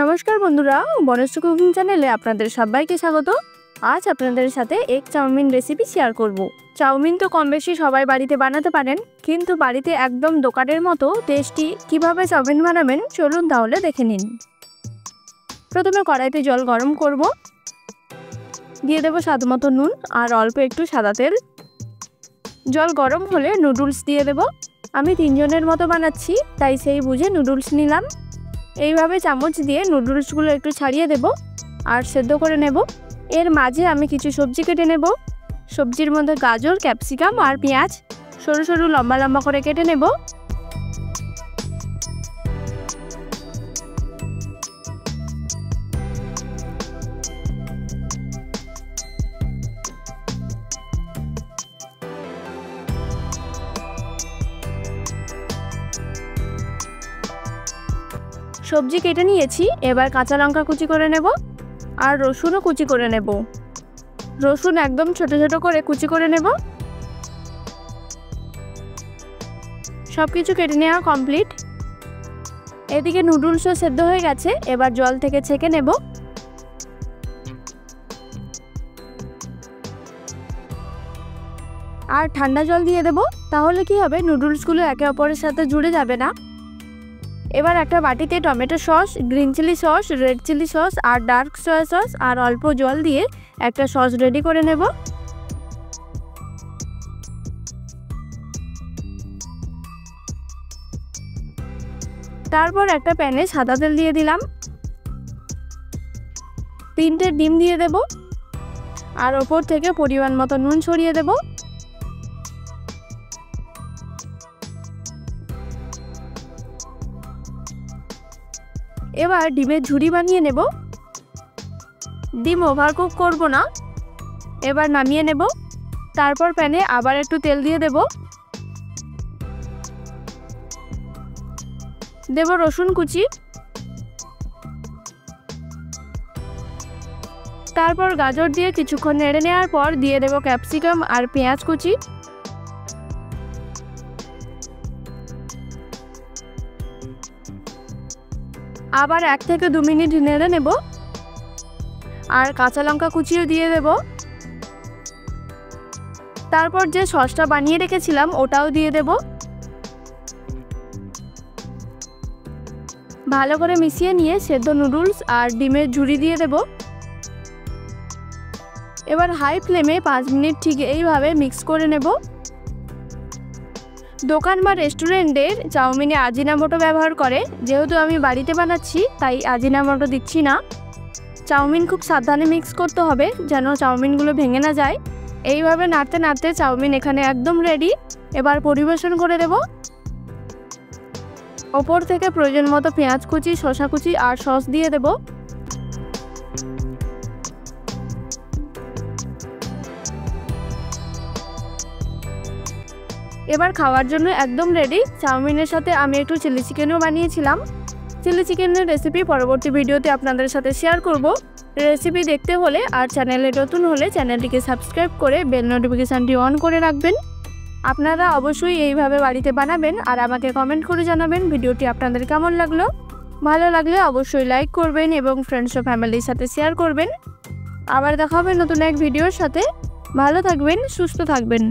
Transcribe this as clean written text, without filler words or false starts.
নমস্কার বন্ধুরা, বনশ্রী কুকিং চ্যানেলে আপনাদের সবাইকে স্বাগত। আজ আপনাদের সাথে এগ চাউমিন রেসিপি শেয়ার করব। চাউমিন তো কম বেশি সবাই বাড়িতে বানাতে পারেন, কিন্তু বাড়িতে একদম দোকানের মতো টেস্টি কিভাবে চাউমিন বানাবেন চলুন তাহলে দেখে নিন। প্রথমে কড়াইতে জল গরম করব, দিয়ে দেব স্বাদমতো নুন আর অল্প একটু সাদা তেল। জল গরম হলে নুডলস দিয়ে দেব। আমি 3 জনের মতো বানাচ্ছি, তাই সেই বুঝে নুডলস নিলাম। এইভাবে চামচ দিয়ে নুডলসগুলো একটু ছাড়িয়ে দেব আর সেদ্ধ করে নেব। এর মাঝে আমি কিছু সবজি কেটে নেব। সবজির মধ্যে গাজর, ক্যাপসিকাম আর পেঁয়াজ সরু সরু লম্বা লম্বা করে কেটে নেব। সবজি কেটে নিয়েছি, এবার কাঁচা লঙ্কা কুচি করে নেব আর রসুনও কুচি করে নেব। রসুন একদম ছোট ছোট করে কুচি করে নেব। সব কিছু কেটে নেওয়া কমপ্লিট। এদিকে নুডলসও সেদ্ধ হয়ে গেছে, এবার জল থেকে ছেঁকে নেব। আর ঠান্ডা জল দিয়ে দেব, তাহলে কি হবে, নুডলসগুলো একে অপরের সাথে জুড়ে যাবে না। এবার একটা বাটিতে tomato sauce, green chilli sauce, red chilli sauce আর ডার্ক সয়া সস আর অল্প জল দিয়ে একটা সস রেডি করে নেব। তারপর একটা প্যানে সাদা তেল দিয়ে দিলাম। 3টে ডিম দিয়ে দেব আর ওপর থেকে পরিমাণ মতো নুন ছড়িয়ে দেব। এবার ডিমের ঝুড়ি বানিয়ে নেব। ডিম ওভারকুক করব না। এবার নামিয়ে নেব। তারপর প্যানে আবার একটু তেল দিয়ে দেব। দেব রসুন কুচি, তারপর গাজর দিয়ে কিছুক্ষণ নেড়ে নেওয়ার পর দিয়ে দেব ক্যাপসিকাম আর পেঁয়াজ কুচি। আবার 1 থেকে 2 মিনিট নেড়ে নেব আর কাঁচা লঙ্কা কুচিও দিয়ে দেব। তারপর যে সসটা বানিয়ে রেখেছিলাম ওটাও দিয়ে দেব। ভালো করে মিশিয়ে নিয়ে সেদ্ধ নুডলস আর ডিমের ঝুড়ি দিয়ে দেব। এবার হাই ফ্লেমে 5 মিনিট ঠিক এইভাবে মিক্স করে নেব। দোকান বা রেস্টুরেন্টের চাউমিনে আজিনামোটো ব্যবহার করে, যেহেতু আমি বাড়িতে বানাচ্ছি তাই আজিনামোটো দিচ্ছি না। চাউমিন খুব সাবধানে মিক্স করতে হবে যেন চাউমিনগুলো ভেঙে না যায়। এইভাবে নাড়তে নাড়তে চাউমিন এখানে একদম রেডি। এবার পরিবেশন করে দেব। ওপর থেকে প্রয়োজন মতো পেঁয়াজ কুচি, শসা কুচি আর সস দিয়ে দেব। এবার খাওয়ার জন্য একদম রেডি। চাউমিনের সাথে আমি একটু চিলি চিকেনও বানিয়েছিলাম। চিলি চিকেনের রেসিপি পরবর্তী ভিডিওতে আপনাদের সাথে শেয়ার করব। রেসিপি দেখতে হলে আর চ্যানেলে নতুন হলে চ্যানেলটিকে সাবস্ক্রাইব করে বেল নোটিফিকেশানটি অন করে রাখবেন। আপনারা অবশ্যই এইভাবে বাড়িতে বানাবেন আর আমাকে কমেন্ট করে জানাবেন ভিডিওটি আপনাদের কেমন লাগলো। ভালো লাগলে অবশ্যই লাইক করবেন এবং ফ্রেন্ডস ও ফ্যামিলির সাথে শেয়ার করবেন। আবার দেখা হবে নতুন এক ভিডিওর সাথে। ভালো থাকবেন, সুস্থ থাকবেন।